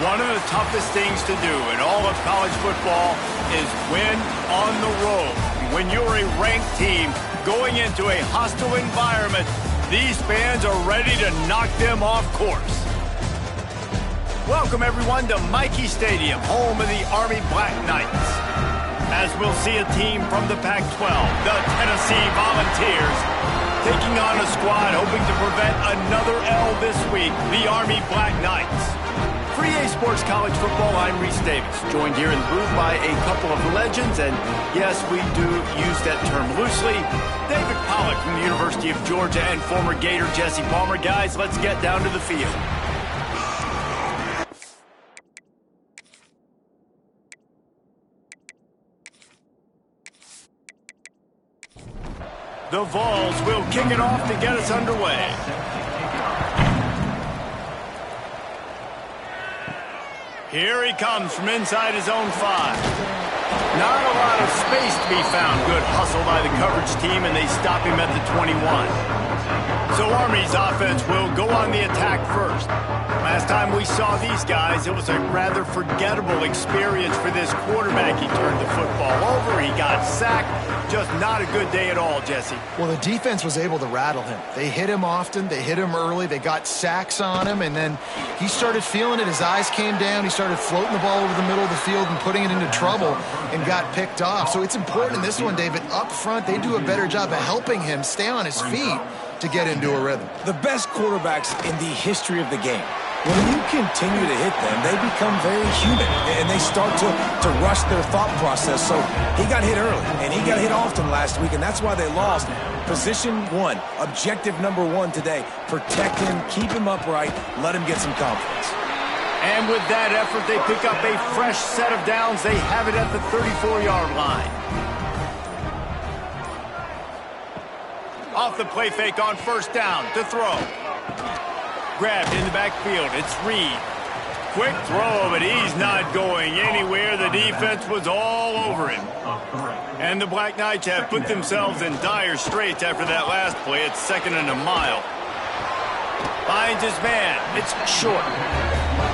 One of the toughest things to do in all of college football is win on the road. When you're a ranked team going into a hostile environment, these fans are ready to knock them off course. Welcome, everyone, to Michie Stadium, home of the Army Black Knights. As we'll see a team from the Pac-12, the Tennessee Volunteers, taking on a squad hoping to prevent another L this week, the Army Black Knights. For EA Sports College Football, I'm Reese Davis, joined here in the booth by a couple of legends, and yes, we do use that term loosely. David Pollack from the University of Georgia and former Gator Jesse Palmer. Guys, let's get down to the field. The Vols will kick it off to get us underway. Here he comes from inside his own 5. Not a lot of space to be found. Good hustle by the coverage team, and they stop him at the 21. So Army's offense will go on the attack first. Last time we saw these guys, it was a rather forgettable experience for this quarterback. He turned the football over, he got sacked. Just not a good day at all, Jesse. Well, the defense was able to rattle him. They hit him often, they hit him early, they got sacks on him, and then he started feeling it. His eyes came down, he started floating the ball over the middle of the field and putting it into trouble and got picked off. So it's important in this one, David, up front, they do a better job of helping him stay on his feet to get into a rhythm. The best quarterbacks in the history of the game, when you continue to hit them, they become very human, and they start to rush their thought process. So he got hit early, and he got hit often last week, and that's why they lost. Position 1, objective number 1 today. Protect him, keep him upright, let him get some confidence. And with that effort, they pick up a fresh set of downs. They have it at the 34-yard line. Off the play fake on first down to throw. Grabbed in the backfield. It's Reed. Quick throw, but he's not going anywhere. The defense was all over him. And the Black Knights have put themselves in dire straits after that last play. It's 2nd and a mile. Finds his man. It's short.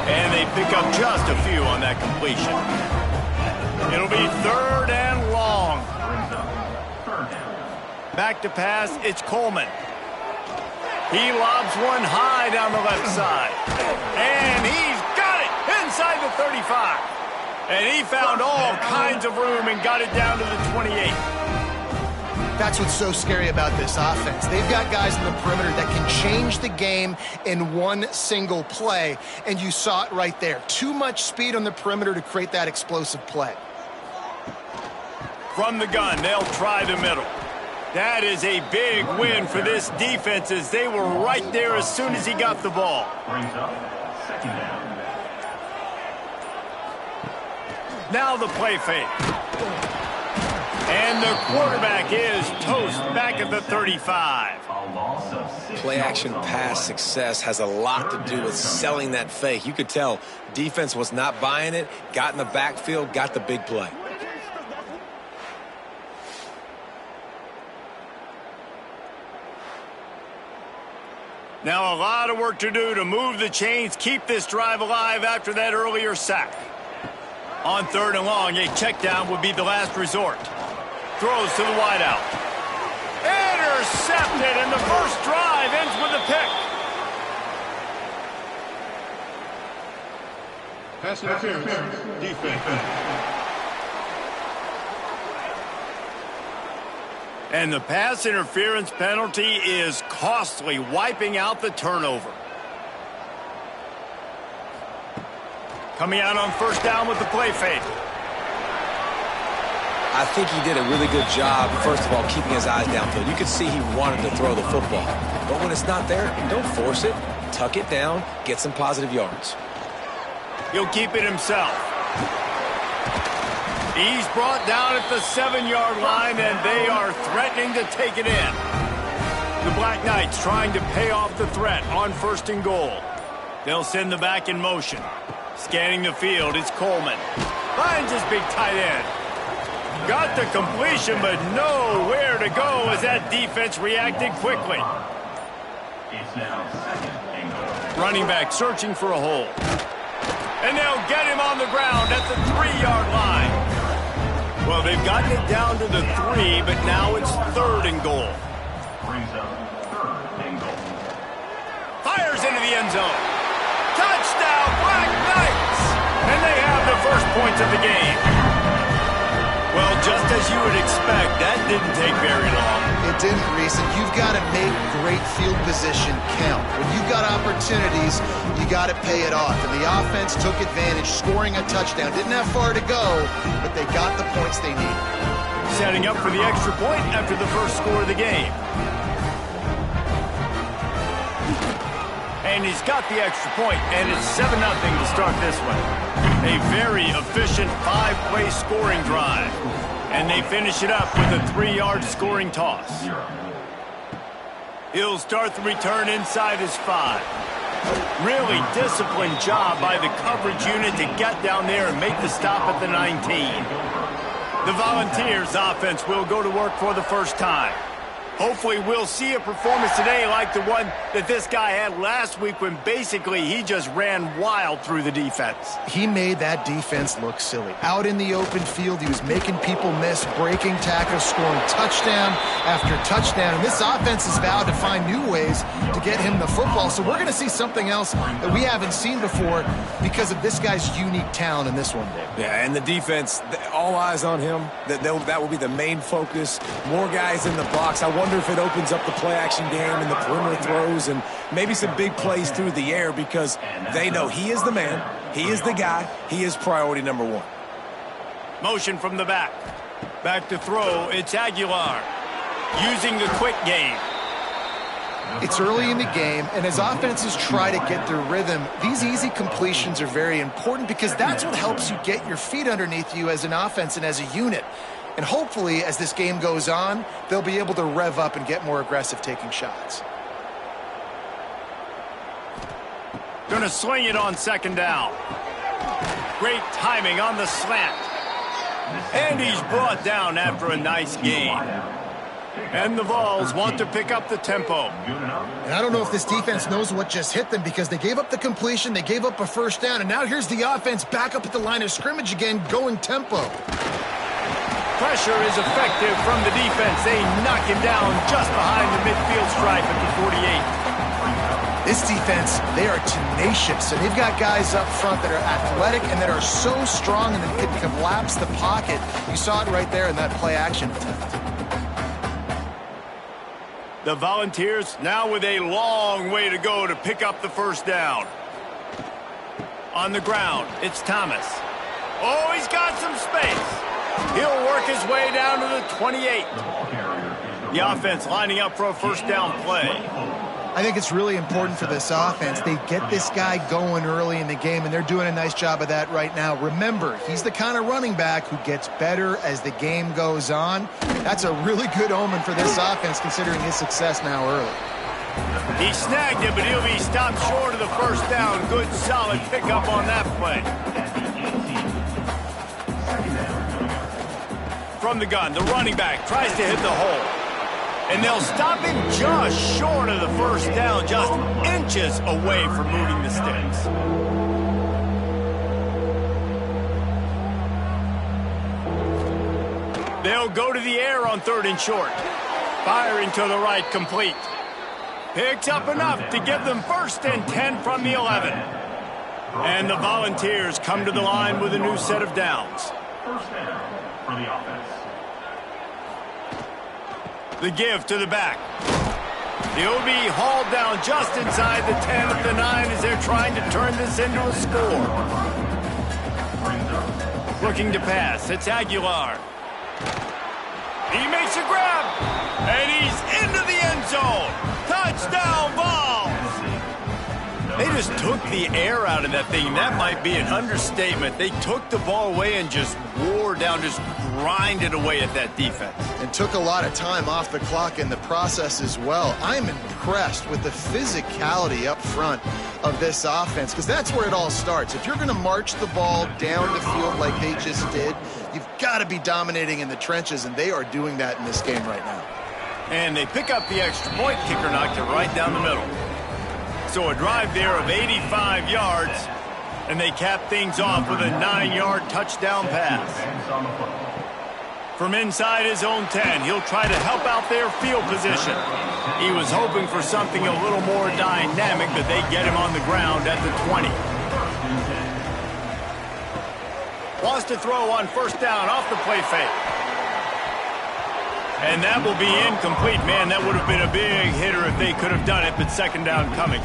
And they pick up just a few on that completion. It'll be 3rd and long. Back to pass, it's Coleman. He lobs one high down the left side. And he's got it inside the 35. And he found all kinds of room and got it down to the 28. That's what's so scary about this offense. They've got guys in the perimeter that can change the game in one single play, and you saw it right there. Too much speed on the perimeter to create that explosive play. From the gun, they'll try the middle. That is a big win for this defense as they were right there as soon as he got the ball. Brings up 2nd down. Now the play fake. And the quarterback is toast back at the 35. Play action pass success has a lot to do with selling that fake. You could tell defense was not buying it, got in the backfield, got the big play. Now a lot of work to do to move the chains, keep this drive alive after that earlier sack. On 3rd and long, a check down would be the last resort. Throws to the wideout. Intercepted, and the first drive ends with a pick. Pass interference. Defense. And the pass interference penalty is costly, wiping out the turnover. Coming out on first down with the play fake. I think he did a really good job, first of all, keeping his eyes downfield. You could see he wanted to throw the football. But when it's not there, don't force it. Tuck it down, get some positive yards. He'll keep it himself. He's brought down at the 7-yard line, and they are threatening to take it in. The Black Knights trying to pay off the threat on 1st and goal. They'll send the back in motion. Scanning the field, it's Coleman. finds his big tight end. Got the completion, but nowhere to go as that defense reacted quickly. It's now second and goal. Running back searching for a hole. And they'll get him on the ground at the 3-yard line. Well, they've gotten it down to the 3, but now it's 3rd and goal. Brings up 3rd and goal. Fires into the end zone. Touchdown, Black Knights! And they have the first points of the game. Well, just as you would expect, that didn't take very long. It didn't, Reese, and you've got to make great field position count. When you've got opportunities, you got to pay it off. And the offense took advantage, scoring a touchdown. Didn't have far to go, but they got the points they needed. Setting up for the extra point after the first score of the game. And he's got the extra point, and it's 7-0 to start this one. A very efficient 5-play scoring drive. And they finish it up with a 3-yard scoring toss. He'll start the return inside his 5. Really disciplined job by the coverage unit to get down there and make the stop at the 19. The Volunteers offense will go to work for the first time. Hopefully we'll see a performance today like the one that this guy had last week when basically he just ran wild through the defense. He made that defense look silly. Out in the open field, he was making people miss, breaking tackles, scoring touchdown after touchdown. And this offense has vowed to find new ways to get him the football. So we're going to see something else that we haven't seen before because of this guy's unique talent in this one, Dave. Yeah, and the defense, all eyes on him. That will be the main focus. More guys in the box. I wonder if it opens up the play-action game and the perimeter throws and maybe some big plays through the air because they know he is the man, he is the guy, he is priority number 1. Motion from the back. Back to throw, it's Aguilar. Using the quick game. It's early in the game, and as offenses try to get their rhythm, these easy completions are very important because that's what helps you get your feet underneath you as an offense and as a unit. And hopefully, as this game goes on, they'll be able to rev up and get more aggressive taking shots. Gonna swing it on 2nd down. Great timing on the slant. And he's brought down after a nice gain. And the Vols want to pick up the tempo. And I don't know if this defense knows what just hit them because they gave up the completion, they gave up a first down, and now here's the offense back up at the line of scrimmage again, going tempo. Pressure is effective from the defense. They knock him down just behind the midfield stripe at the 48. This defense, they are tenacious, and they've got guys up front that are athletic and that are so strong and that can collapse the pocket. You saw it right there in that play-action attempt. The Volunteers now with a long way to go to pick up the first down. On the ground, it's Thomas. Oh, he's got some space. He'll work his way down to the 28. The offense lining up for a first down play. I think it's really important for this offense. They get this guy going early in the game, and they're doing a nice job of that right now. Remember, he's the kind of running back who gets better as the game goes on. That's a really good omen for this offense, considering his success now early. He snagged it, but he'll be stopped short of the first down. Good, solid pickup on that play. From the gun, the running back tries to hit the hole. And they'll stop him just short of the first down, just inches away from moving the sticks. They'll go to the air on 3rd and short. Firing to the right, complete. Picks up enough to give them 1st and 10 from the 11. And the Volunteers come to the line with a new set of downs. First down for the offense. The give to the back. He'll be hauled down just inside the 10 at the 9 as they're trying to turn this into a score. Looking to pass. It's Aguilar. He makes a grab. And he's into the end zone. Touchdown, Vols! They just took the air out of that thing. That might be an understatement. They took the ball away and just wore down, just grinded away at that defense. And took a lot of time off the clock in the process as well. I'm impressed with the physicality up front. of this offense, because that's where it all starts. If you're going to march the ball down the field like they just did, you've got to be dominating in the trenches, and they are doing that in this game right now. And they pick up the extra point. Kicker knocked it right down the middle. So a drive there of 85 yards, and they cap things off with a 9-yard touchdown pass. From inside his own 10, he'll try to help out their field position. He was hoping for something a little more dynamic, but they get him on the ground at the 20. Wants to throw on first down off the play fake. And that will be incomplete. Man, that would have been a big hitter if they could have done it, but second down coming.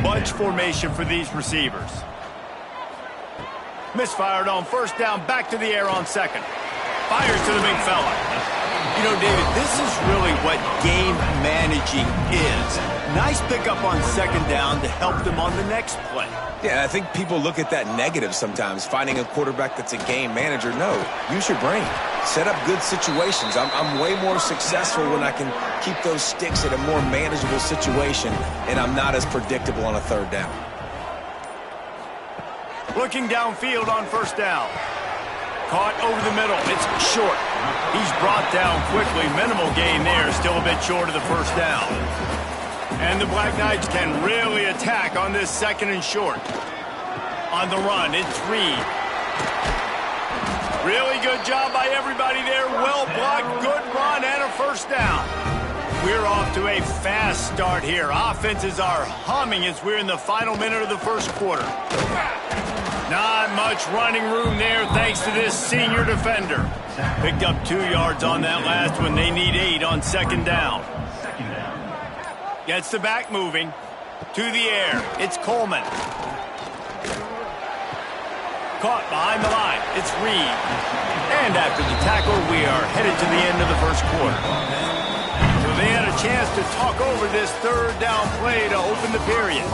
Bunch formation for these receivers. Misfired on first down, back to the air on second. Fires to the big fella. You know, David, this is really what game managing is. Nice pickup on second down to help them on the next play. Yeah, I think people look at that negative sometimes, finding a quarterback that's a game manager. No, use your brain. Set up good situations. I'm way more successful when I can keep those sticks at a more manageable situation, and I'm not as predictable on a third down. Looking downfield on first down. Caught over the middle. It's short. He's brought down quickly. Minimal gain there. Still a bit short of the first down. And the Black Knights can really attack on this second and short. On the run, it's Reed. Really good job by everybody there. Well blocked, good run, and a first down. We're off to a fast start here. Offenses are humming as we're in the final minute of the first quarter. Not much running room there thanks to this senior defender. Picked up 2 yards on that last one. They need 8 on second down. Gets the back moving. To the air. It's Coleman. Caught behind the line. It's Reed. And after the tackle, we are headed to the end of the first quarter. So they had a chance to talk over this third down play to open the period.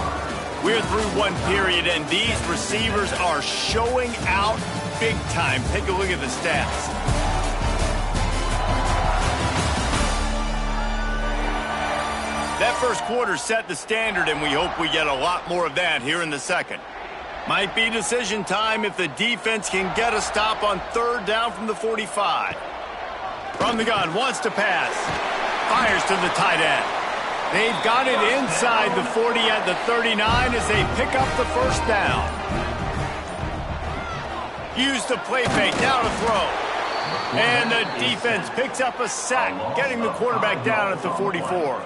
We're through one period, and these receivers are showing out big time. Take a look at the stats. That first quarter set the standard, and we hope we get a lot more of that here in the second. Might be decision time if the defense can get a stop on third down from the 45. From the gun, wants to pass. Fires to the tight end. They've got it inside the 40 at the 39 as they pick up the first down. Use the play fake, now to throw. And the defense picks up a sack, getting the quarterback down at the 44.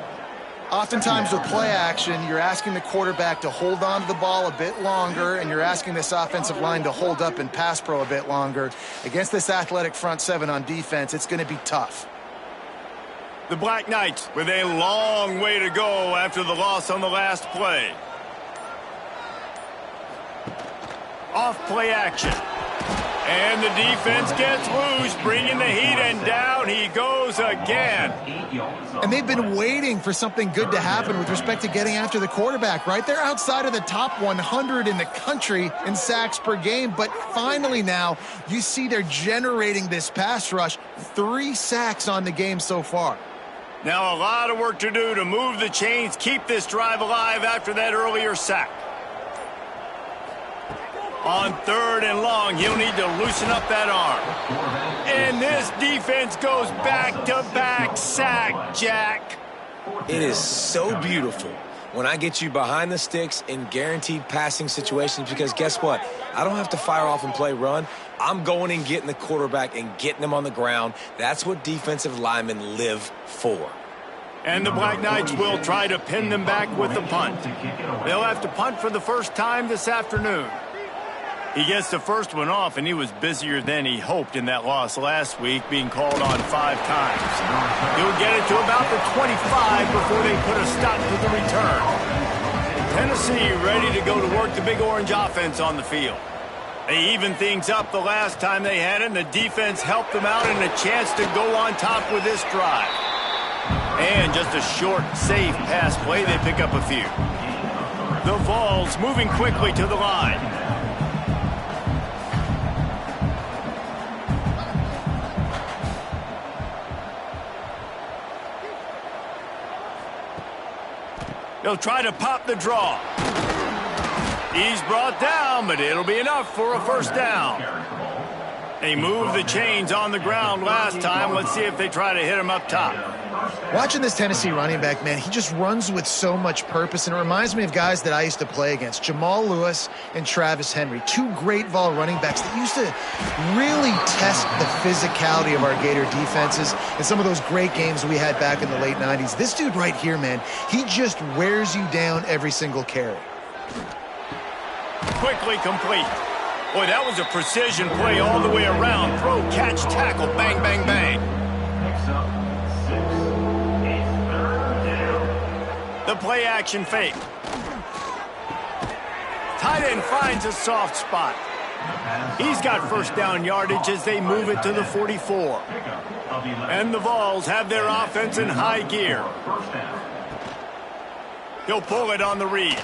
Oftentimes with play action, you're asking the quarterback to hold on to the ball a bit longer, and you're asking this offensive line to hold up in pass pro a bit longer. Against this athletic front seven on defense, it's going to be tough. The Black Knights with a long way to go after the loss on the last play. Off play action. And the defense gets loose, bringing the heat, and down he goes again. And they've been waiting for something good to happen with respect to getting after the quarterback, right? They're outside of the top 100 in the country in sacks per game, but finally now you see they're generating this pass rush. 3 sacks on the game so far. Now a lot of work to do to move the chains, keep this drive alive after that earlier sack. On third and long, he'll need to loosen up that arm. And this defense goes back-to-back sack, Jack. It is so beautiful when I get you behind the sticks in guaranteed passing situations, because guess what? I don't have to fire off and play run. I'm going and getting the quarterback and getting him on the ground. That's what defensive linemen live for. And the Black Knights will try to pin them back with the punt. They'll have to punt for the first time this afternoon. He gets the first one off, and he was busier than he hoped in that loss last week, being called on 5 times. He'll get it to about the 25 before they put a stop to the return. Tennessee ready to go to work the Big Orange offense on the field. They evened things up the last time they had it, and the defense helped them out, and a chance to go on top with this drive. And just a short, safe pass play, they pick up a few. The Vols moving quickly to the line. They'll try to pop the draw. He's brought down, but it'll be enough for a first down. They moved the chains on the ground last time. Let's see if they try to hit him up top. Watching this Tennessee running back, man, he just runs with so much purpose, and it reminds me of guys that I used to play against, Jamal Lewis and Travis Henry, two great Vol running backs that used to really test the physicality of our Gator defenses in some of those great games we had back in the late 90s. This dude right here, man, he just wears you down every single carry. Quickly complete. Boy, that was a precision play all the way around. Throw, catch, tackle, bang, bang, bang. Next up, 6. It's third down. The play action fake. Tight end finds a soft spot. He's got first down yardage as they move it to the 44. And the Vols have their offense in high gear. First down. He'll pull it on the read.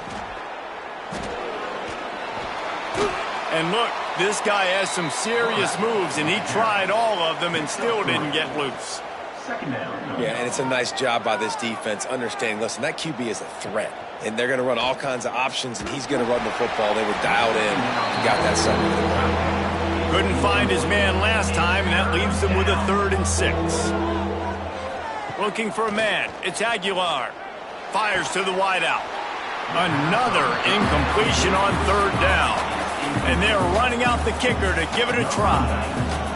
And look, this guy has some serious moves, and he tried all of them and still didn't get loose. Second down. Yeah, and it's a nice job by this defense understanding, listen, that QB is a threat. And they're going to run all kinds of options, and he's going to run the football. They were dialed in and got that something to the ground. Couldn't find his man last time, and that leaves them with a 3rd and 6. Looking for a man. It's Aguilar. Fires to the wideout. Another incompletion on 3rd down. And they're running out the kicker to give it a try.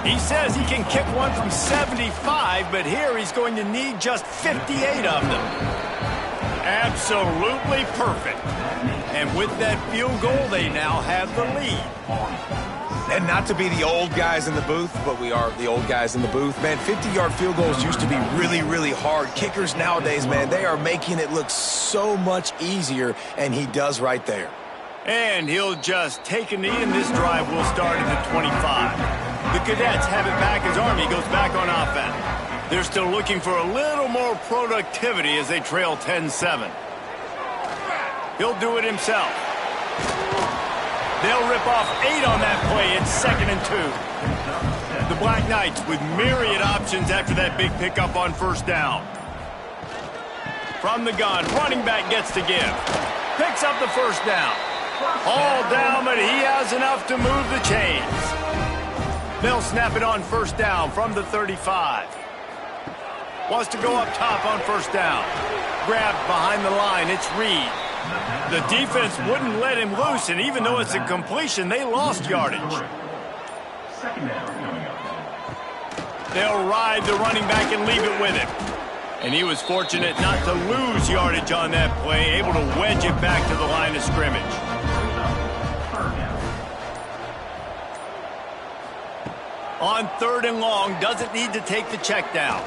He says he can kick one from 75, but here he's going to need just 58 of them. Absolutely perfect. And with that field goal, they now have the lead. And not to be the old guys in the booth, but we are the old guys in the booth. Man, 50-yard field goals used to be really, really hard. Kickers nowadays, man, they are making it look so much easier, and he does right there. And he'll just take a knee, and this drive will start at the 25. The Cadets have it back as Army goes back on offense. They're still looking for a little more productivity as they trail 10-7. He'll do it himself. They'll rip off 8 on that play. It's 2nd and 2. The Black Knights with myriad options after that big pickup on first down. From the gun, running back gets to give. Picks up the first down. All down, but he has enough to move the chains. They'll snap it on first down from the 35. Wants to go up top on first down. Grabbed behind the line, it's Reed. The defense wouldn't let him loose, and even though it's a completion, they lost yardage. Second down coming up. They'll ride the running back and leave it with him. And he was fortunate not to lose yardage on that play, able to wedge it back to the line of scrimmage. On 3rd and long, doesn't need to take the check down.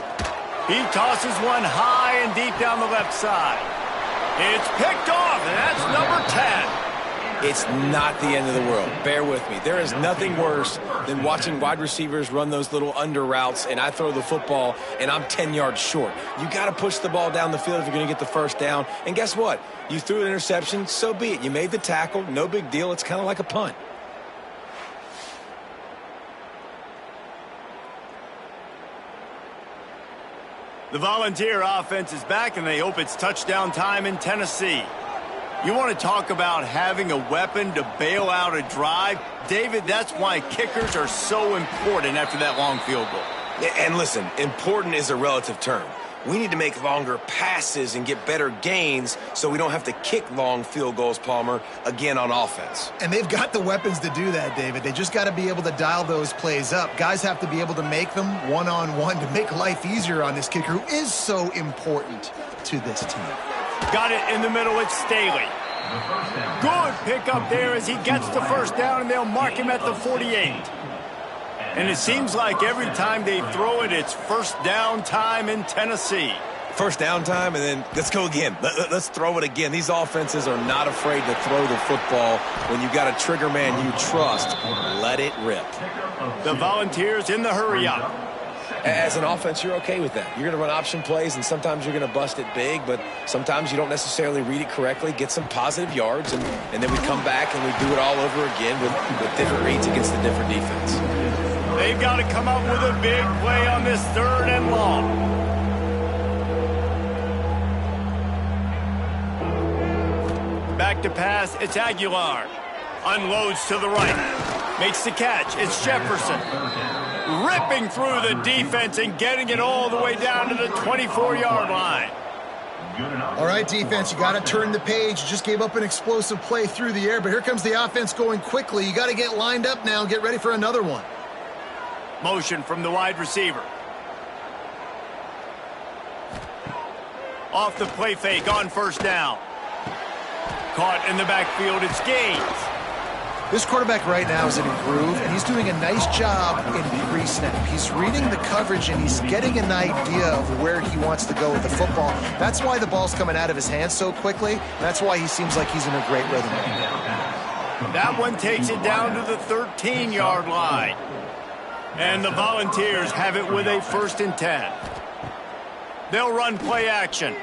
He tosses one high and deep down the left side. It's picked off, and that's number 10. It's not the end of the world. Bear with me. There is nothing worse than watching wide receivers run those little under routes, and I throw the football, and I'm 10 yards short. You got to push the ball down the field if you're going to get the first down. And guess what? You threw an interception, so be it. You made the tackle, no big deal. It's kind of like a punt. The Volunteer offense is back, and they hope it's touchdown time in Tennessee. You want to talk about having a weapon to bail out a drive? David, that's why kickers are so important after that long field goal. And listen, important is a relative term. We need to make longer passes and get better gains so we don't have to kick long field goals, Palmer, again on offense. And they've got the weapons to do that, David. They just got to be able to dial those plays up. Guys have to be able to make them one-on-one to make life easier on this kicker who is so important to this team. Got it in the middle, it's Staley. Good pickup there as he gets the first down, and they'll mark him at the 48. And it seems like every time they throw it, it's first down time in Tennessee. First down time, and then let's go again. Let's throw it again. These offenses are not afraid to throw the football. When you've got a trigger man you trust, let it rip. The Volunteers in the hurry-up. As an offense, you're okay with that. You're going to run option plays, and sometimes you're going to bust it big, but sometimes you don't necessarily read it correctly, get some positive yards, and then we come back and we do it all over again with different reads against the different defense. They've got to come up with a big play on this 3rd and long. Back to pass, it's Aguilar. Unloads to the right. Makes the catch. It's Jefferson. Ripping through the defense and getting it all the way down to the 24-yard line. All right, defense, you got to turn the page. You just gave up an explosive play through the air, but here comes the offense going quickly. You got to get lined up now and get ready for another one. Motion from the wide receiver. Off the play fake on first down. Caught in the backfield, it's Gaines. This quarterback right now is in a groove, and he's doing a nice job in pre-snap. He's reading the coverage, and he's getting an idea of where he wants to go with the football. That's why the ball's coming out of his hands so quickly. That's why he seems like he's in a great rhythm. That one takes it down to the 13-yard line. And the Volunteers have it with a 1st and 10. They'll run play action.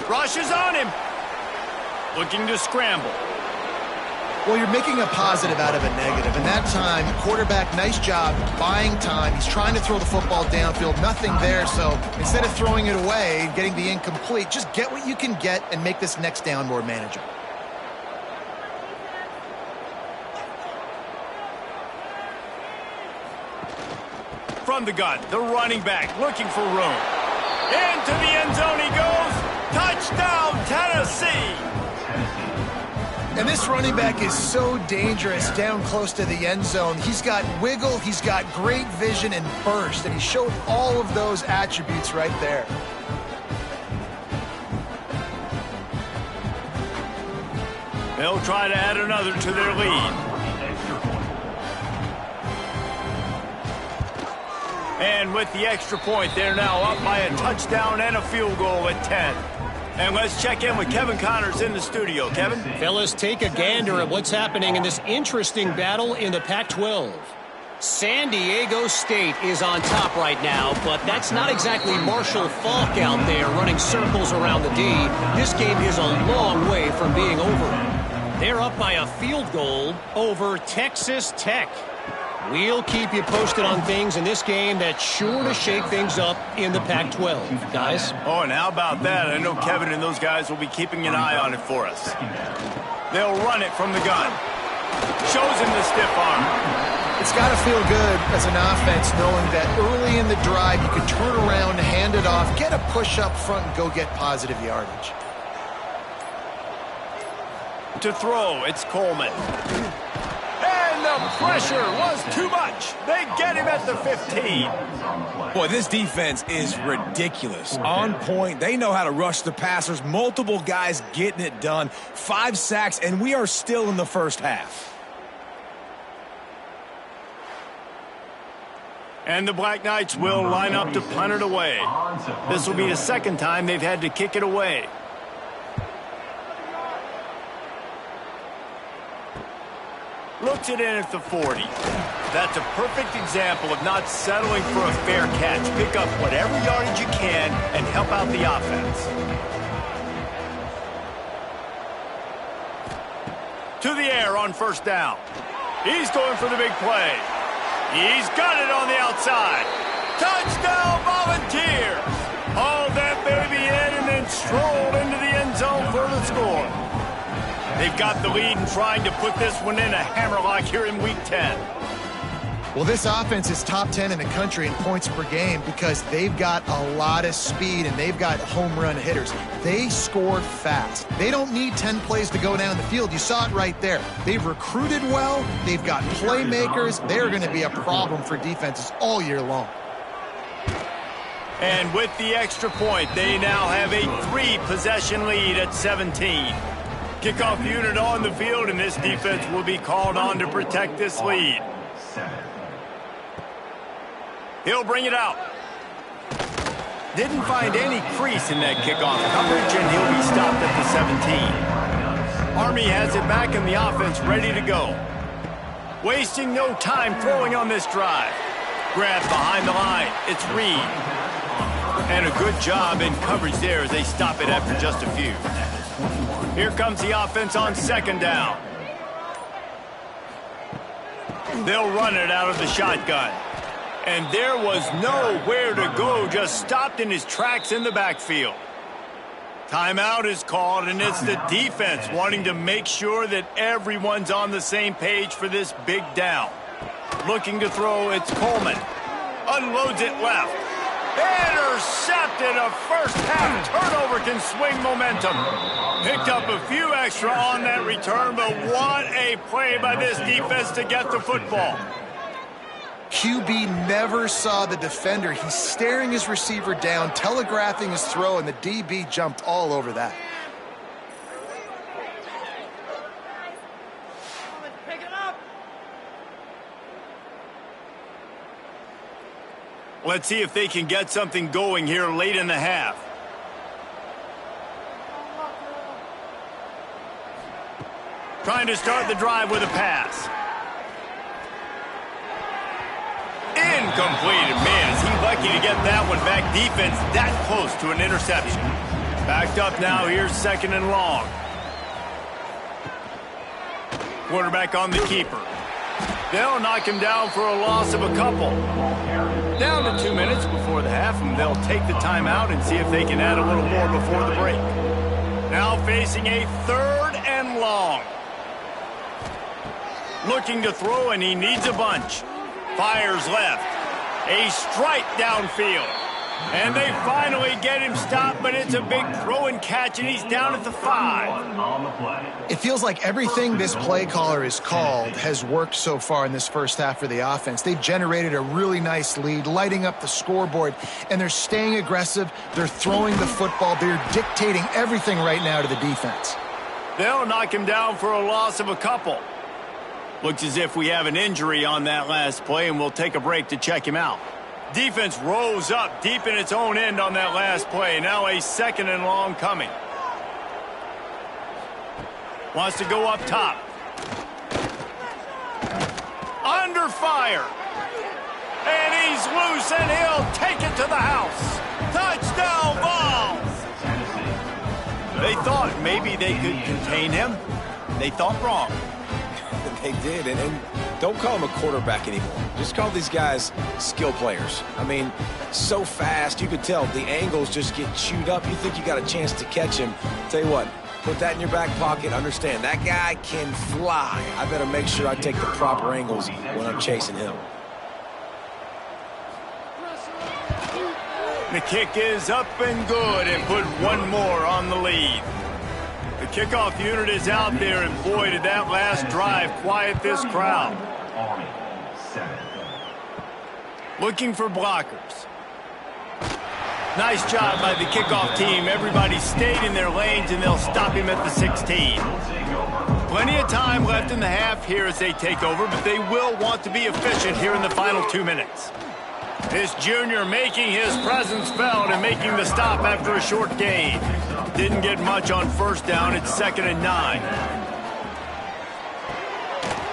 Rushes on him. Looking to scramble. Well, you're making a positive out of a negative. And that time, quarterback, nice job buying time. He's trying to throw the football downfield. Nothing there. So instead of throwing it away, getting the incomplete, just get what you can get and make this next down more manageable. From the gun, the running back looking for room. Into the end zone he goes. Touchdown, Tennessee. And this running back is so dangerous down close to the end zone. He's got wiggle, he's got great vision and burst, and he showed all of those attributes right there. They'll try to add another to their lead. And with the extra point, they're now up by a touchdown and a field goal at 10. And let's check in with Kevin Connors in the studio. Kevin? Fellas, take a gander at what's happening in this interesting battle in the Pac-12. San Diego State is on top right now, but that's not exactly Marshall Faulk out there running circles around the D. This game is a long way from being over. They're up by a field goal over Texas Tech. We'll keep you posted on things in this game that's sure to shake things up in the Pac-12. Guys? Oh, and how about that? I know Kevin and those guys will be keeping an eye on it for us. They'll run it from the gun. Shows him the stiff arm. It's got to feel good as an offense knowing that early in the drive you can turn around, hand it off, get a push up front, and go get positive yardage. To throw, it's Coleman. And the pressure was too much. They get him at the 15. Boy, this defense is ridiculous. On point. They know how to rush the passers. Multiple guys getting it done. 5 sacks, and we are still in the first half. And the Black Knights will line up to punt it away. This will be the second time they've had to kick it away. Looks it in at the 40. That's a perfect example of not settling for a fair catch. Pick up whatever yardage you can and help out the offense. To the air on first down. He's going for the big play. He's got it on the outside. Touchdown, Volunteers! Haul that baby in and then stroll into the end zone for the score. They've got the lead and trying to put this one in a hammerlock here in Week 10. Well, this offense is top 10 in the country in points per game because they've got a lot of speed and they've got home run hitters. They score fast. They don't need 10 plays to go down the field. You saw it right there. They've recruited well. They've got playmakers. They're going to be a problem for defenses all year long. And with the extra point, they now have a 3-possession lead at 17. Kickoff unit on the field, and this defense will be called on to protect this lead. He'll bring it out. Didn't find any crease in that kickoff coverage, and he'll be stopped at the 17. Army has it back in the offense, ready to go. Wasting no time throwing on this drive. Grab behind the line. It's Reed. And a good job in coverage there as they stop it after just a few. Here comes the offense on second down. They'll run it out of the shotgun. And there was nowhere to go, just stopped in his tracks in the backfield. Timeout is called, and it's the defense wanting to make sure that everyone's on the same page for this big down. Looking to throw, it's Coleman. Unloads it left. Intercepted. A first-half turnover can swing momentum. Picked up a few extra on that return, but what a play by this defense to get the football. QB never saw the defender. He's staring his receiver down, telegraphing his throw, and the DB jumped all over that. Let's see if they can get something going here late in the half. Trying to start the drive with a pass. Incomplete. Man, is he lucky to get that one back. Defense that close to an interception. Backed up now. Here's 2nd and long. Quarterback on the keeper. They'll knock him down for a loss of a couple. Down to 2 minutes before the half, and they'll take the timeout and see if they can add a little more before the break. Now facing a 3rd and long. Looking to throw, and he needs a bunch. Fires left. A strike downfield. And they finally get him stopped, but it's a big throw and catch, and he's down at the 5. It feels like everything this play caller has called has worked so far in this first half for the offense. They've generated a really nice lead, lighting up the scoreboard, and they're staying aggressive. They're throwing the football. They're dictating everything right now to the defense. They'll knock him down for a loss of a couple. Looks as if we have an injury on that last play, and we'll take a break to check him out. Defense rose up deep in its own end on that last play. Now a 2nd and long coming. Wants to go up top. Under fire. And he's loose, and he'll take it to the house. Touchdown Vols! They thought maybe they could contain him. They thought wrong. They did, and don't call him a quarterback anymore. Just call these guys skill players. I mean, so fast, you could tell the angles just get chewed up. You think you got a chance to catch him. Tell you what, put that in your back pocket. Understand, that guy can fly. I better make sure I take the proper angles when I'm chasing him. The kick is up and good, and put one more on the lead. The kickoff unit is out there, and boy, did that last drive quiet this crowd. Looking for blockers. Nice job by the kickoff team. Everybody stayed in their lanes, and they'll stop him at the 16. Plenty of time left in the half here as they take over, but they will want to be efficient here in the final 2 minutes. This junior making his presence felt and making the stop after a short gain. Didn't get much on first down. It's 2nd and 9.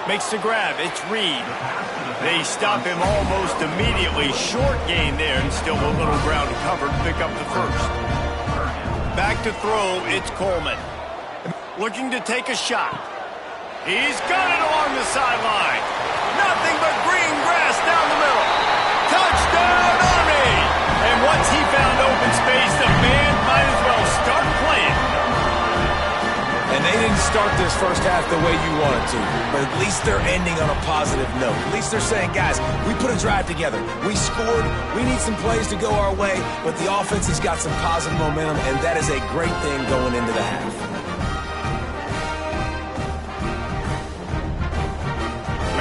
Makes the grab. It's Reed. They stop him almost immediately. Short gain there, and still a little ground covered to pick up the first. Back to throw. It's Coleman. Looking to take a shot. He's got it along the sideline. Nothing but green grass down the middle. Touchdown, Army! And once he found open space, the band might as well start playing. And they didn't start this first half the way you wanted to, but at least they're ending on a positive note. At least they're saying, guys, we put a drive together. We scored. We need some plays to go our way, but the offense has got some positive momentum, and that is a great thing going into the half.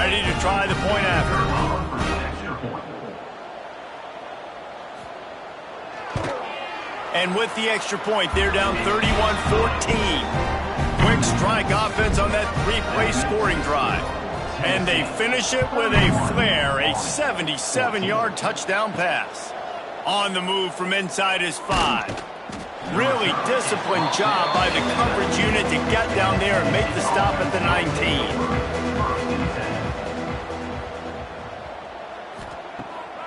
Ready to try the point after. And with the extra point, they're down 31-14. Quick strike offense on that 3-play scoring drive. And they finish it with a flair, a 77-yard touchdown pass. On the move from inside his 5. Really disciplined job by the coverage unit to get down there and make the stop at the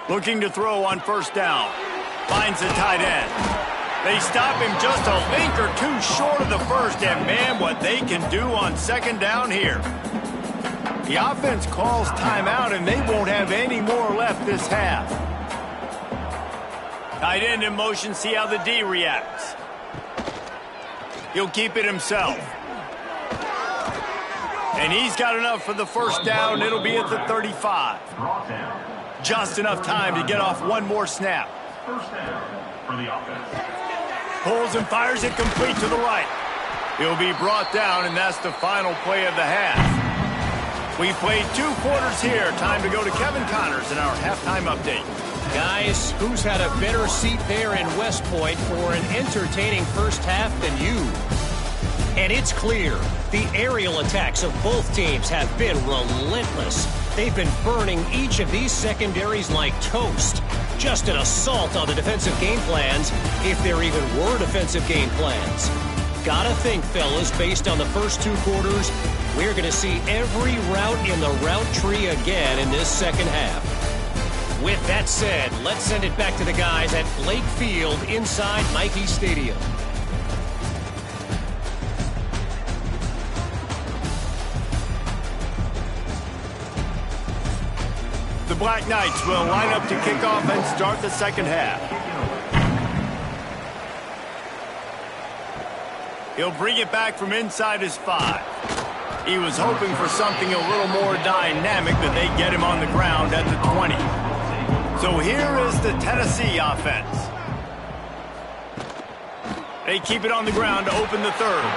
19. Looking to throw on first down. Finds the tight end. They stop him just a link or two short of the first, and man, what they can do on second down here. The offense calls timeout, and they won't have any more left this half. Tight end in motion, see how the D reacts. He'll keep it himself. And he's got enough for the first down. It'll be at the 35. Just enough time to get off one more snap. First down for the offense. Pulls and fires it complete to the right. He'll be brought down, and that's the final play of the half. We played 2 quarters here. Time to go to Kevin Connors in our halftime update. Guys, who's had a better seat there in West Point for an entertaining first half than you? And it's clear, the aerial attacks of both teams have been relentless. They've been burning each of these secondaries like toast. Just an assault on the defensive game plans, if there even were defensive game plans. Gotta think, fellas, based on the first 2 quarters, we're going to see every route in the route tree again in this second half. With that said, let's send it back to the guys at Blake Field inside Nike Stadium. The Black Knights will line up to kick off and start the second half. He'll bring it back from inside his 5. He was hoping for something a little more dynamic, but they get him on the ground at the 20. So here is the Tennessee offense. They keep it on the ground to open the 3rd.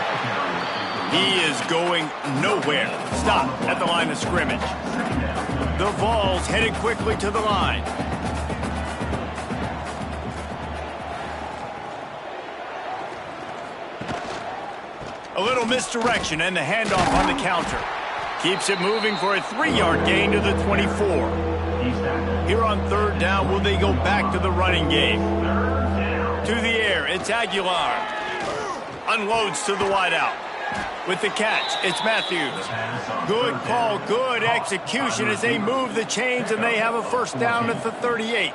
He is going nowhere. Stop at the line of scrimmage. The Vols headed quickly to the line. A little misdirection and the handoff on the counter. Keeps it moving for a 3-yard gain to the 24. Here on 3rd down, will they go back to the running game? To the air, it's Aguilar. Unloads to the wideout. With the catch, it's Matthews. Good call, good execution as they move the chains, and they have a first down at the 38.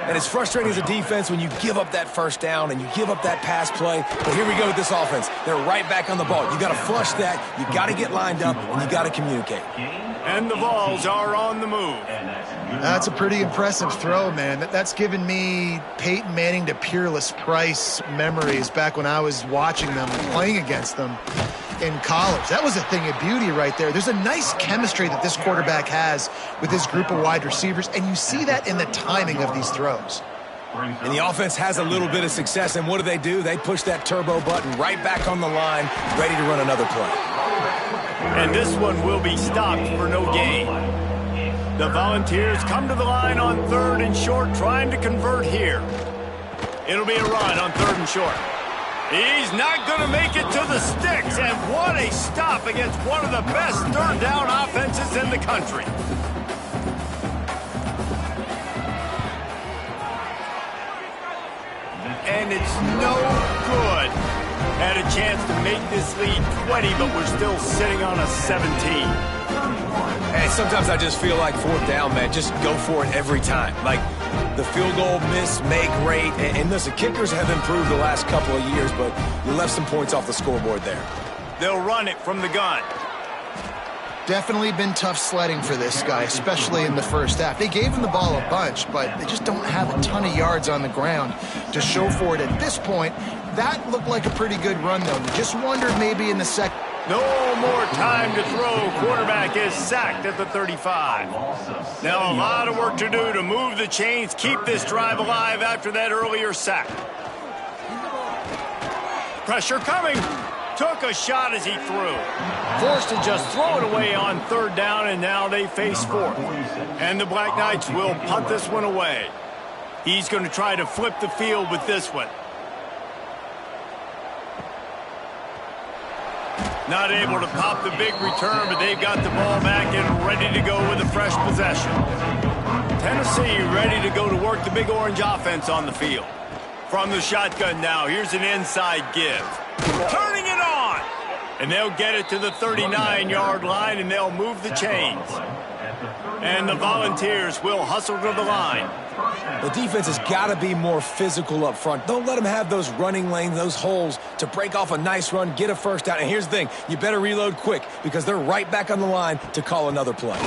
And it's frustrating as a defense when you give up that first down and you give up that pass play. But here we go with this offense. They're right back on the ball. You got to flush that. You got to get lined up, and you got to communicate. And the Vols are on the move. That's a pretty impressive throw, man. That's given me Peyton Manning to Peerless Price memories back when I was watching them, playing against them in college. That was a thing of beauty right there. There's a nice chemistry that this quarterback has with this group of wide receivers, and you see that in the timing of these throws. And the offense has a little bit of success, and what do? They push that turbo button right back on the line, ready to run another play. And this one will be stopped for no gain. The Volunteers come to the line on 3rd and short, trying to convert here. It'll be a run on 3rd and short. He's not going to make it to the sticks, and what a stop against one of the best 3rd down offenses in the country. And it's no good. Had a chance to make this lead 20, but we're still sitting on a 17. And sometimes I just feel like 4th down, man, just go for it every time. Like the field goal miss, make rate, and listen, kickers have improved the last couple of years, but you left some points off the scoreboard there. They'll run it from the gun. Definitely been tough sledding for this guy, especially in the first half. They gave him the ball a bunch, but they just don't have a ton of yards on the ground to show for it at this point. That looked like a pretty good run, though. You just wondered maybe in the second. No more time to throw. Quarterback is sacked at the 35. Now a lot of work to do to move the chains, keep this drive alive after that earlier sack. Pressure coming. Took a shot as he threw. Forced to just throw it away on 3rd down, and now they face 4th. And the Black Knights will punt this one away. He's going to try to flip the field with this one. Not able to pop the big return, but they've got the ball back and ready to go with a fresh possession. Tennessee ready to go to work the Big Orange offense on the field. From the shotgun now, here's an inside give. Turning it on! And they'll get it to the 39-yard line, and they'll move the chains. And the Volunteers will hustle to the line. The defense has got to be more physical up front. Don't let them have those running lanes, those holes to break off a nice run, get a first down. And here's the thing, you better reload quick because they're right back on the line to call another play.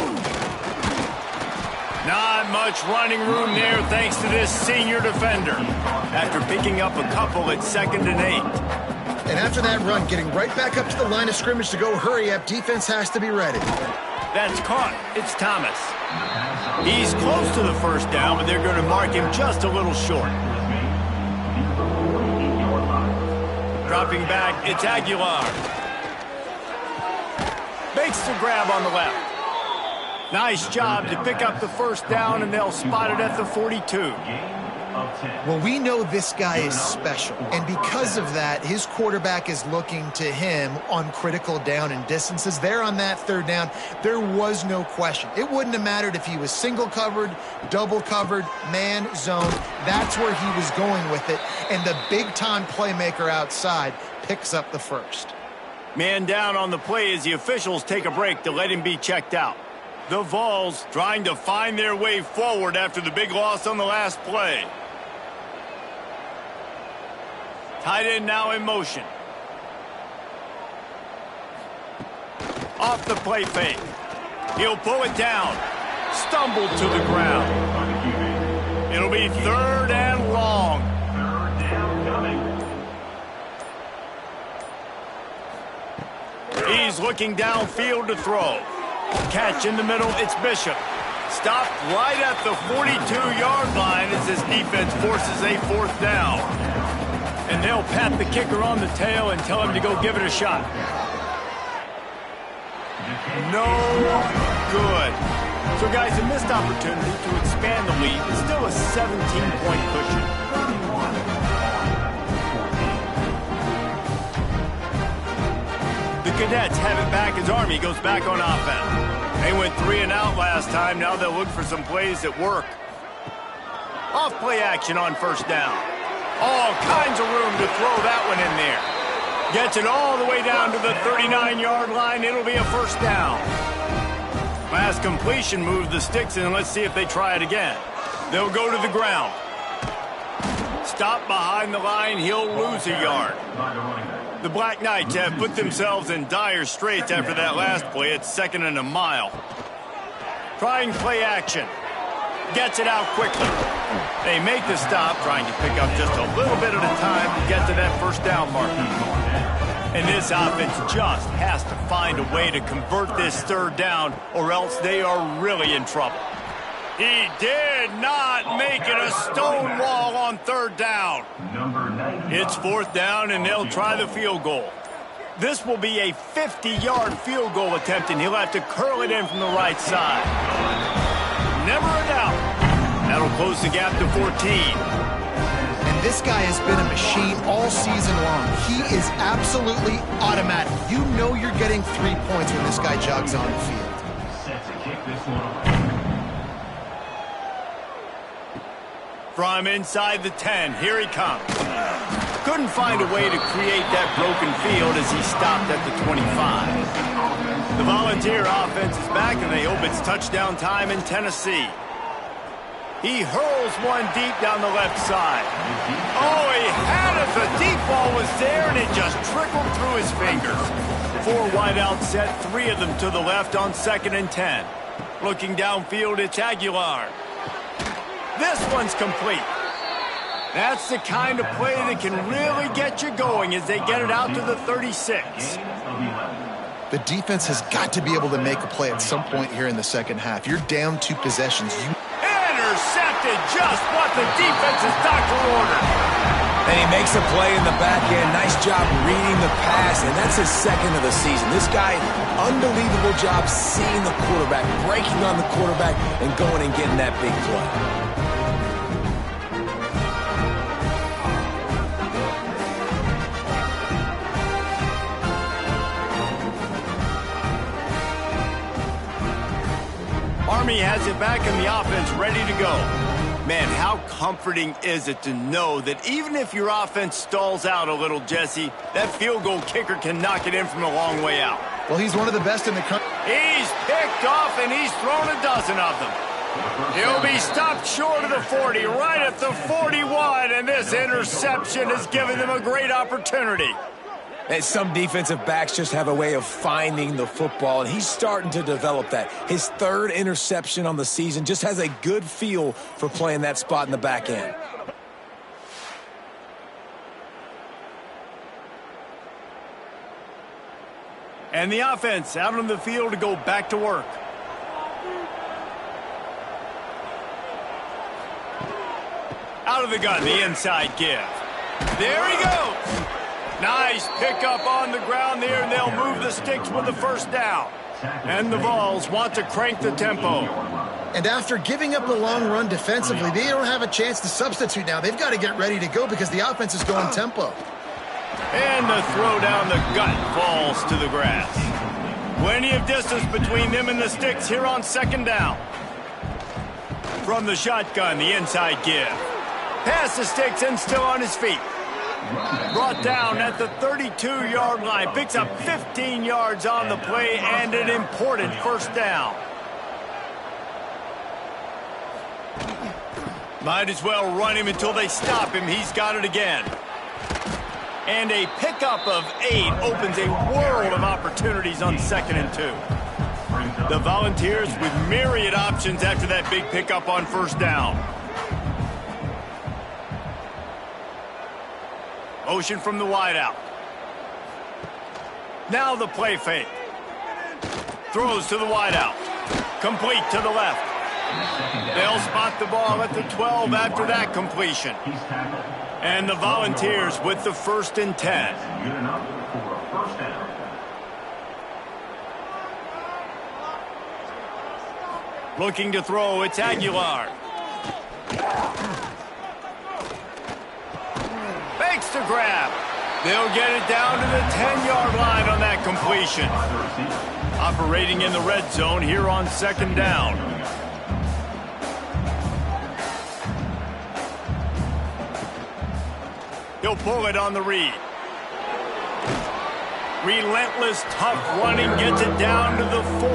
Not much running room there thanks to this senior defender. After picking up a couple at 2nd and 8. And after that run, getting right back up to the line of scrimmage to go hurry up, defense has to be ready. That's caught. It's Thomas. He's close to the first down, but they're going to mark him just a little short. Dropping back, it's Aguilar. Makes the grab on the left. Nice job to pick up the first down, and they'll spot it at the 42. Well, we know this guy is special, and because of that, his quarterback is looking to him on critical down and distances. There on that third down, there was no question. It wouldn't have mattered if he was single covered, double covered, man, zone. That's where he was going with it, and the big-time playmaker outside picks up the first. Man down on the play as the officials take a break to let him be checked out. The Vols trying to find their way forward after the big loss on the last play. Tight end now in motion. Off the play fake. He'll pull it down. Stumbled to the ground. It'll be third and long. He's looking downfield to throw. Catch in the middle, it's Bishop. Stopped right at the 42-yard line as this defense forces a fourth down. And they'll pat the kicker on the tail and tell him to go give it a shot. No good. So, guys, a missed opportunity to expand the lead. It's still a 17-point cushion. The Cadets have it back as Army goes back on offense. They went 3 and out last time. Now they'll look for some plays that work. Off play action on first down. All kinds of room to throw that one in there. Gets it all the way down to the 39-yard line. It'll be a first down. Last completion moved the sticks in. Let's see if they try it again. They'll go to the ground. Stop behind the line. He'll lose a yard. The Black Knights have put themselves in dire straits after that last play. It's 2nd and a mile. Trying play action. Gets it out quickly. They make the stop, trying to pick up just a little bit at a time to get to that first down mark. And this offense just has to find a way to convert this third down, or else they are really in trouble. He did not make it a stone wall on third down. It's fourth down, and they'll try the field goal. This will be a 50-yard field goal attempt, and he'll have to curl it in from the right side. Never a doubt. That'll close the gap to 14. And this guy has been a machine all season long. He is absolutely automatic. You know you're getting 3 points when this guy jogs on the field. Set to kick this one off. From inside the 10, here he comes. Couldn't find a way to create that broken field as he stopped at the 25. The Volunteer offense is back, and they hope it's touchdown time in Tennessee. He hurls one deep down the left side. Oh, he had it. The deep ball was there, and it just trickled through his fingers. 4 wideouts set, 3 of them to the left on 2nd and 10. Looking downfield, it's Aguilar. This one's complete. That's the kind of play that can really get you going as they get it out to the 36. The defense has got to be able to make a play at some point here in the second half. You're down 2 possessions. Intercepted, just what the defense's doctor ordered. And he makes a play in the back end. Nice job reading the pass, and that's his 2nd of the season. This guy, unbelievable job seeing the quarterback, breaking on the quarterback, and going and getting that big play. Army has it back in the offense, ready to go. Man, how comforting is it to know that even if your offense stalls out a little, Jesse, that field goal kicker can knock it in from a long way out. Well, he's one of the best in the country. He's picked off, and he's thrown a dozen of them. He'll be stopped short of the 40, right at the 41, and this interception has given them a great opportunity. And some defensive backs just have a way of finding the football, and he's starting to develop that. His 3rd interception on the season, just has a good feel for playing that spot in the back end. And the offense out on the field to go back to work. Out of the gun, the inside give. There he goes. Nice pickup on the ground there, and they'll move the sticks with the first down. And the Vols want to crank the tempo. And after giving up the long run defensively, they don't have a chance to substitute now. They've got to get ready to go because the offense is going tempo. And the throw down the gut falls to the grass. Plenty of distance between them and the sticks here on second down. From the shotgun, the inside give. Past the sticks and still on his feet. Brought down at the 32-yard line. Picks up 15 yards on the play and an important first down. Might as well run him until they stop him. He's got it again. And a pickup of 8 opens a world of opportunities on 2nd and 2. The Volunteers with myriad options after that big pickup on first down. Motion from the wideout. Now the play fake. Throws to the wideout. Complete to the left. They'll spot the ball at the 12 after that completion. And the Volunteers with the 1st and 10. Good enough for a first down. Looking to throw, it's Aguilar. Fakes to grab. They'll get it down to the 10-yard line on that completion. Operating in the red zone here on 2nd down. He'll pull it on the read. Relentless, tough running gets it down to the 4.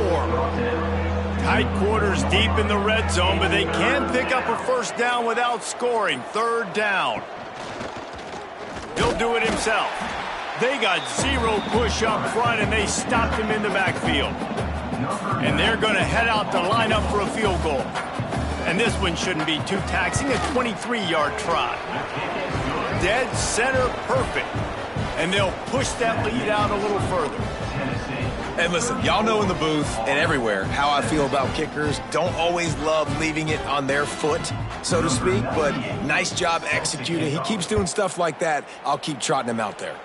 Tight quarters deep in the red zone, but they can pick up a first down without scoring. 3rd down. He'll do it himself. They got 0 push up front, and they stopped him in the backfield. And they're going to head out to line up for a field goal. And this one shouldn't be too taxing, a 23-yard try. Dead center perfect. And they'll push that lead out a little further. And listen, y'all know in the booth and everywhere how I feel about kickers. Don't always love leaving it on their foot, so to speak, but nice job executing. He keeps doing stuff like that. I'll keep trotting him out there.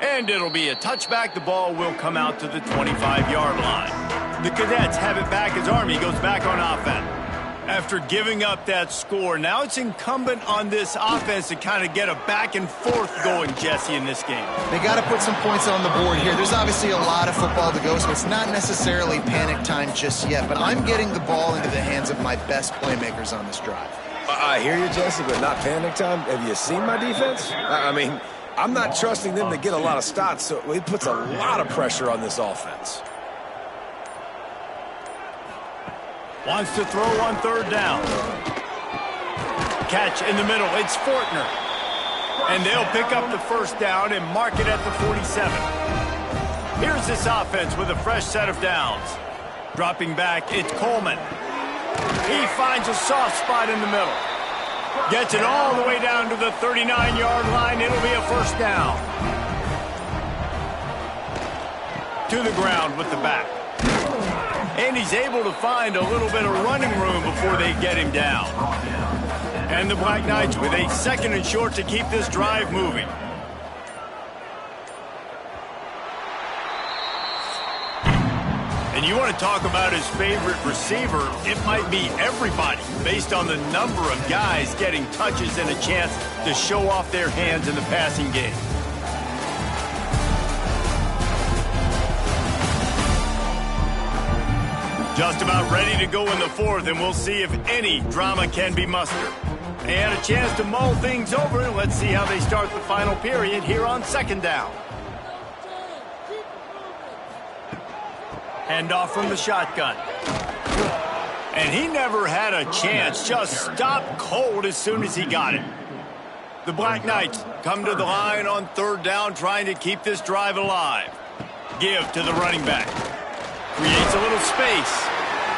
And it'll be a touchback. The ball will come out to the 25-yard line. The Cadets have it back as Army goes back on offense. After giving up that score, now it's incumbent on this offense to kind of get a back and forth going, Jesse, in this game. They got to put some points on the board here. There's obviously a lot of football to go, so it's not necessarily panic time just yet, but I'm getting the ball into the hands of my best playmakers on this drive. I hear you, Jesse, but not panic time. Have you seen my defense? I mean, I'm not trusting them to get a lot of stops, so it puts a lot of pressure on this offense. Wants to throw on 3rd down. Catch in the middle. It's Fortner. And they'll pick up the first down and mark it at the 47. Here's this offense with a fresh set of downs. Dropping back, it's Coleman. He finds a soft spot in the middle. Gets it all the way down to the 39-yard line. It'll be a first down. To the ground with the back. And he's able to find a little bit of running room before they get him down. And the Black Knights with a 2nd and short to keep this drive moving. And you want to talk about his favorite receiver, it might be everybody based on the number of guys getting touches and a chance to show off their hands in the passing game. Just about ready to go in the 4th, and we'll see if any drama can be mustered. And a chance to mull things over. Let's see how they start the final period here on 2nd down. Handoff from the shotgun. And he never had a chance, just stopped cold as soon as he got it. The Black Knights come to the line on 3rd down, trying to keep this drive alive. Give to the running back. Creates a little space.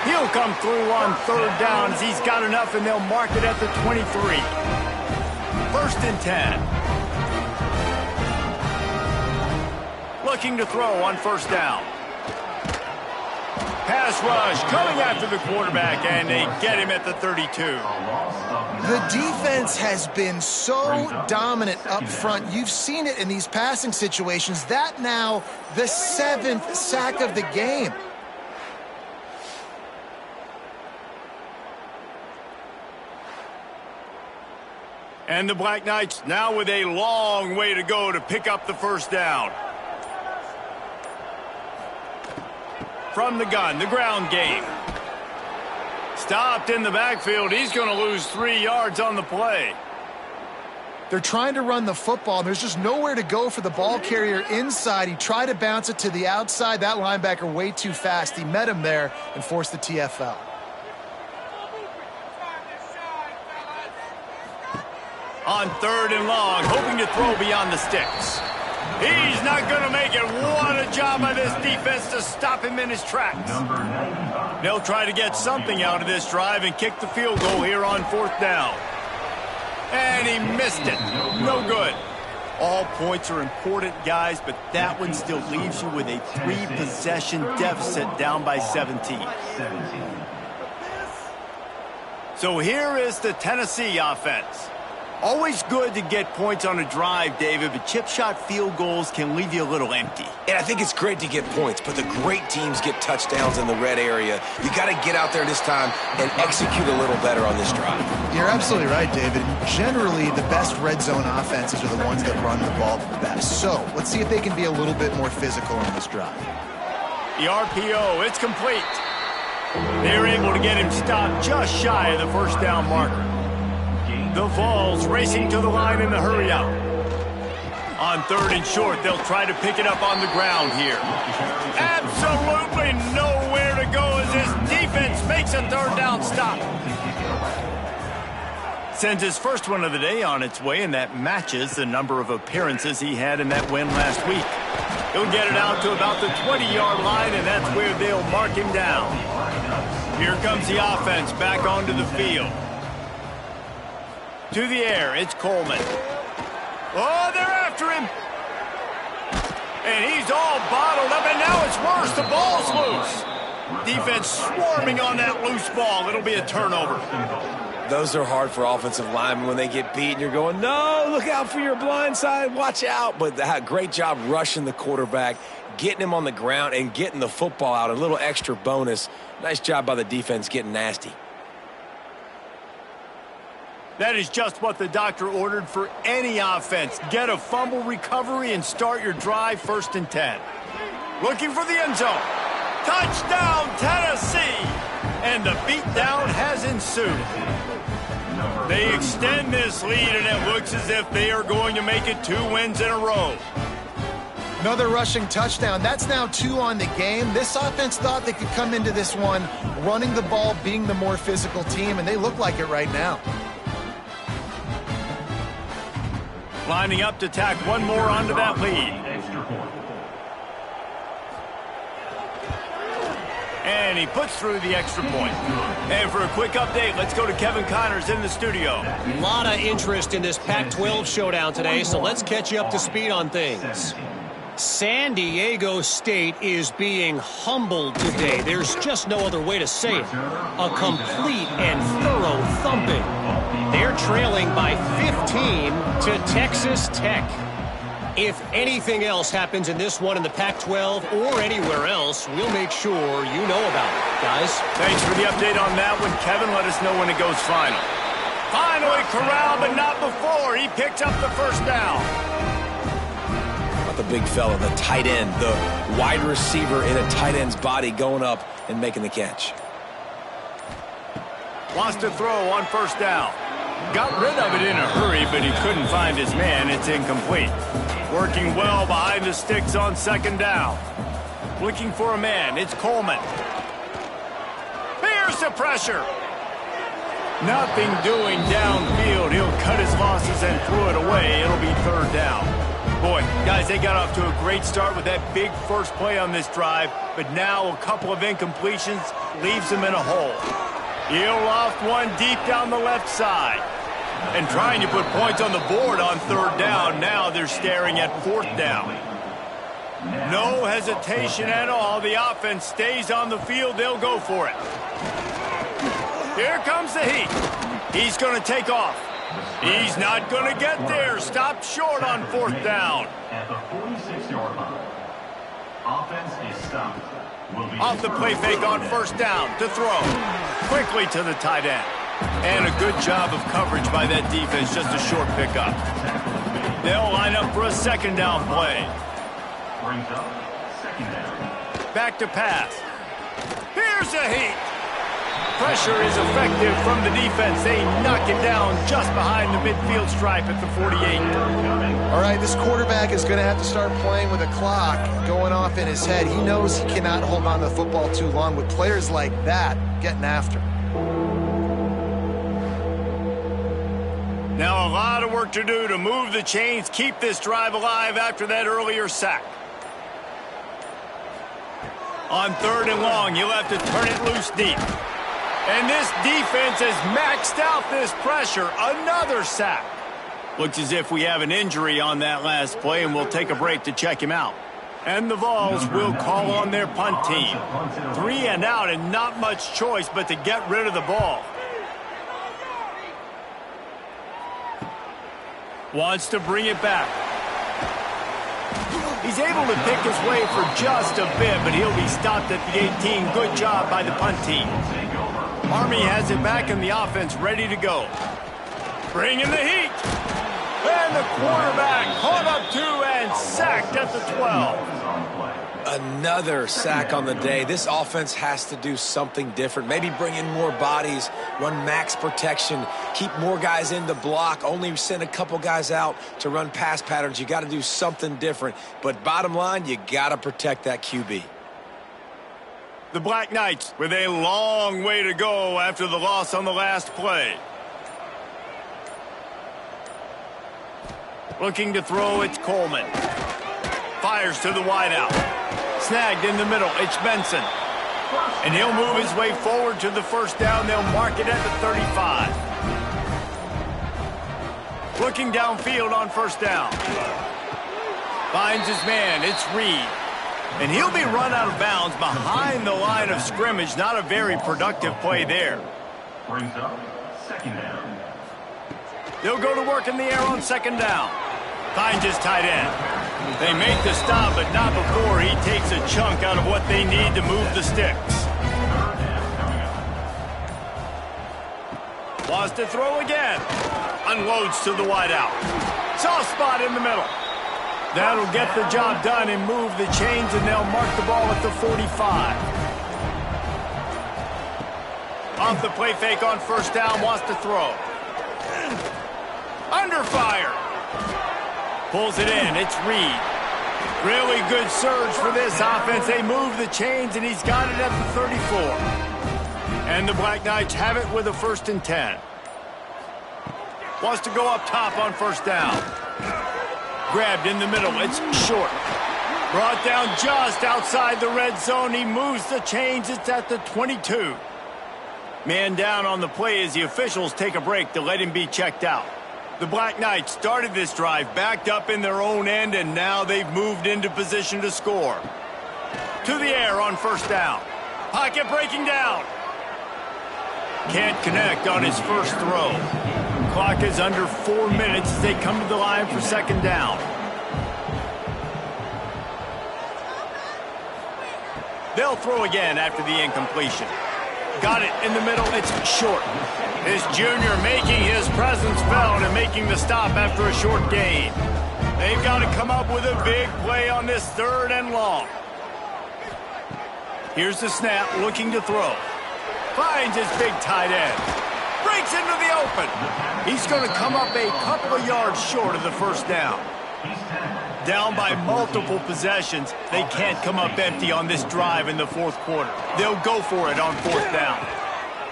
He'll come through on 3rd down as he's got enough, and they'll mark it at the 23. 1st and 10. looking to throw on first down. Pass rush coming after the quarterback, and they get him at the 32. The defense has been so dominant up front. You've seen it in these passing situations. That now the 7th sack of the game. And the Black Knights now with a long way to go to pick up the first down. From the gun, the ground game. Stopped in the backfield. He's going to lose 3 yards on the play. They're trying to run the football, and there's just nowhere to go for the ball carrier inside. He tried to bounce it to the outside. That linebacker way too fast. He met him there and forced the TFL. On 3rd and long, hoping to throw beyond the sticks. He's not going to make it. What a job by this defense to stop him in his tracks. They'll try to get something out of this drive and kick the field goal here on 4th down. And he missed it. No good. All points are important, guys, but that one still leaves you with a 3-possession deficit down by 17. So here is the Tennessee offense. Always good to get points on a drive, David, but chip shot field goals can leave you a little empty. And I think it's great to get points, but the great teams get touchdowns in the red area. You got to get out there this time and execute a little better on this drive. You're absolutely right, David. Generally, the best red zone offenses are the ones that run the ball the best. So let's see if they can be a little bit more physical on this drive. The RPO, it's complete. They're able to get him stopped just shy of the first down marker. The Vols racing to the line in the hurry out. On 3rd and short, they'll try to pick it up on the ground here. Absolutely nowhere to go as this defense makes a 3rd down stop. Sends his first one of the day on its way, and that matches the number of appearances he had in that win last week. He'll get it out to about the 20-yard line, and that's where they'll mark him down. Here comes the offense back onto the field. To the air, it's Coleman. Oh, they're after him. And he's all bottled up, and now it's worse. The ball's loose. Defense swarming on that loose ball. It'll be a turnover. Those are hard for offensive linemen when they get beat, and you're going, no, look out for your blind side, watch out. But great job rushing the quarterback, getting him on the ground, and getting the football out. A little extra bonus. Nice job by the defense getting nasty. That is just what the doctor ordered for any offense. Get a fumble recovery and start your drive 1st and 10. Looking for the end zone. Touchdown, Tennessee! And the beatdown has ensued. They extend this lead, and it looks as if they are going to make it 2 wins in a row. Another rushing touchdown. That's now 2 on the game. This offense thought they could come into this one running the ball, being the more physical team, and they look like it right now. Lining up to tack one more onto that lead. And he puts through the extra point. And for a quick update, let's go to Kevin Connors in the studio. A lot of interest in this Pac-12 showdown today, so let's catch you up to speed on things. San Diego State is being humbled today. There's just no other way to say it. A complete and thorough thumping. They're trailing by 15 to Texas Tech. If anything else happens in this one in the Pac-12 or anywhere else, we'll make sure you know about it, guys. Thanks for the update on that one, Kevin. Let us know when it goes final. Finally corralled, but not before. He picked up the first down. The big fella, the tight end, the wide receiver in a tight end's body going up and making the catch. Wants to throw on first down. Got rid of it in a hurry, but he couldn't find his man. It's incomplete. Working well behind the sticks on 2nd down. Looking for a man. It's Coleman. Here's the pressure. Nothing doing downfield. He'll cut his losses and throw it away. It'll be 3rd down. Boy, guys, they got off to a great start with that big first play on this drive, but now a couple of incompletions leaves them in a hole. He'll loft one deep down the left side. And trying to put points on the board on 3rd down. Now they're staring at 4th down. No hesitation at all. The offense stays on the field. They'll go for it. Here comes the heat. He's going to take off. He's not going to get there. Stopped short on 4th down. At the 46-yard line. Offense is stopped. Off the play fake on 1st down to throw. Quickly to the tight end. And a good job of coverage by that defense. Just a short pickup. They'll line up for a 2nd down play. Brings up 2nd down. Back to pass. Here's a heat. Pressure is effective from the defense. They knock him down just behind the midfield stripe at the 48. All right, this quarterback is going to have to start playing with a clock going off in his head. He knows he cannot hold on to the football too long with players like that getting after. Now a lot of work to do to move the chains, keep this drive alive after that earlier sack. On 3rd and long, you'll have to turn it loose deep. And this defense has maxed out this pressure. Another sack. Looks as if we have an injury on that last play, and we'll take a break to check him out. And the Vols will call on their punt team. 3 and out and not much choice but to get rid of the ball. Wants to bring it back. He's able to pick his way for just a bit, but he'll be stopped at the 18. Good job by the punt team. Army has it back in the offense, ready to go. Bring in the heat. And the quarterback caught up 2 and sacked at the 12. Another sack on the day. This offense has to do something different. Maybe bring in more bodies, run max protection, keep more guys in the block, only send a couple guys out to run pass patterns. You got to do something different. But bottom line, you got to protect that QB. The Black Knights with a long way to go after the loss on the last play. Looking to throw, it's Coleman. Fires to the wideout. Snagged in the middle, it's Benson. And he'll move his way forward to the 1st down. They'll mark it at the 35. Looking downfield on 1st down. Finds his man, it's Reed. And he'll be run out of bounds behind the line of scrimmage. Not a very productive play there. Brings up 2nd down. They'll go to work in the air on 2nd down. Finds his tight end. They make the stop, but not before he takes a chunk out of what they need to move the sticks. Wants to throw again. Unloads to the wideout. Soft spot in the middle. That'll get the job done and move the chains, and they'll mark the ball at the 45. Off the play fake on 1st down, wants to throw. Under fire. Pulls it in, it's Reed. Really good surge for this offense. They move the chains, and he's got it at the 34. And the Black Knights have it with a 1st and 10. Wants to go up top on 1st down. Grabbed in the middle, it's short. Brought down just outside the red zone. He moves the chains, it's at the 22. Man down on the play as the officials take a break to let him be checked out. The Black Knights started this drive backed up in their own end, and now they've moved into position to score. To the air on 1st down. Pocket breaking down. Can't connect on his first throw. Clock is under 4 minutes as they come to the line for 2nd down. They'll throw again after the incompletion. Got it in the middle, it's short. This junior making his presence felt and making the stop after a short gain. They've got to come up with a big play on this 3rd and long. Here's the snap, looking to throw. Finds his big tight end. Breaks into the open. He's going to come up a couple of yards short of the 1st down. Down by multiple possessions, they can't come up empty on this drive in the 4th quarter. They'll go for it on 4th down.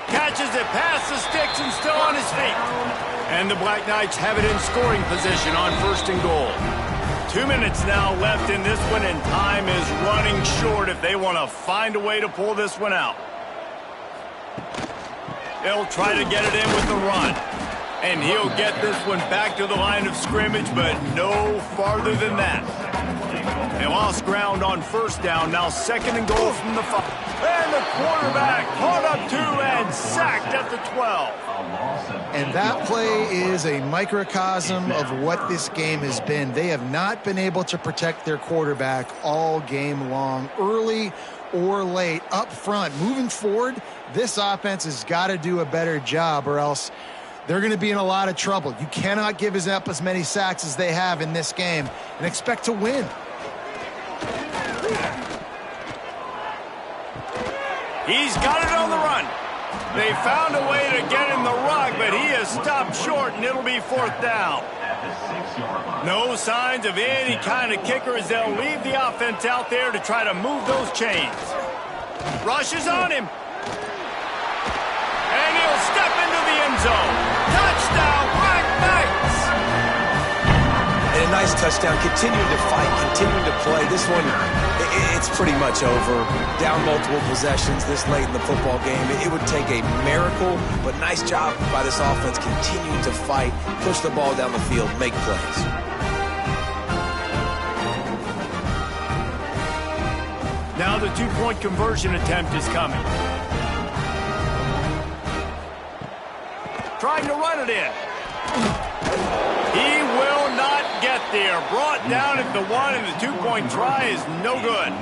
Catches it past the sticks and still on his feet. And the Black Knights have it in scoring position on 1st and goal. 2 minutes now left in this one, and time is running short if they want to find a way to pull this one out. They'll try to get it in with the run. And he'll get this one back to the line of scrimmage, but no farther than that. They lost ground on first down. Now 2nd and goal from the 5. And the quarterback caught up to and sacked at the 12. And that play is a microcosm of what this game has been. They have not been able to protect their quarterback all game long, early or late, up front. Moving forward, this offense has got to do a better job, or else they're going to be in a lot of trouble. You cannot give up as many sacks as they have in this game and expect to win. He's got it on the run. They found a way to get him the rug, but he is stopped short, and it'll be 4th down. No signs of any kind of kicker as they'll leave the offense out there to try to move those chains. Rushes on him. And he'll step into the end zone. Touchdown, Black Knights! And a nice touchdown. Continuing to fight, continuing to play. This one, it's pretty much over. Down multiple possessions this late in the football game. It would take a miracle, but nice job by this offense continuing to fight, push the ball down the field, make plays. Now the 2-point conversion attempt is coming. Trying to run it in. He will not get there. Brought down at the 1, and the 2-point try is no good.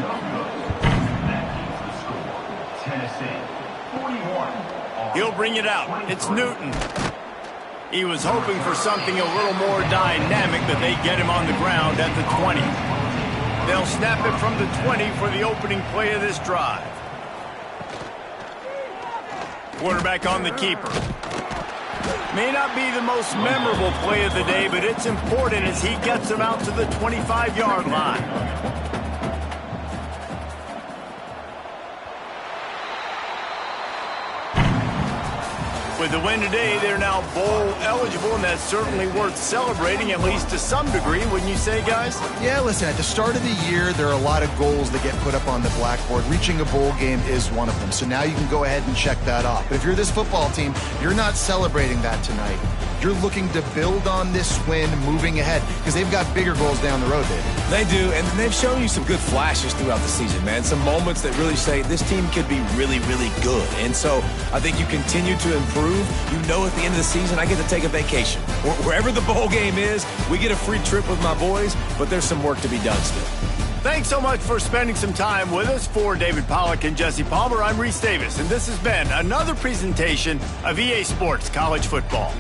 He'll bring it out. It's Newton. He was hoping for something a little more dynamic, but they get him on the ground at the 20. They'll snap it from the 20 for the opening play of this drive. Quarterback on the keeper. May not be the most memorable play of the day, but it's important as he gets him out to the 25-yard line. With the win today, they're now bowl eligible, and that's certainly worth celebrating, at least to some degree, wouldn't you say, guys? Yeah, listen, at the start of the year, there are a lot of goals that get put up on the blackboard. Reaching a bowl game is one of them. So now you can go ahead and check that off. But if you're this football team, you're not celebrating that tonight. You're looking to build on this win moving ahead because they've got bigger goals down the road, David. They do, and they've shown you some good flashes throughout the season, man. Some moments that really say this team could be really, really good. And so I think you continue to improve. You know at the end of the season, I get to take a vacation. Wherever the bowl game is, we get a free trip with my boys, but there's some work to be done still. Thanks so much for spending some time with us. For David Pollack and Jesse Palmer, I'm Reese Davis, and this has been another presentation of EA Sports College Football.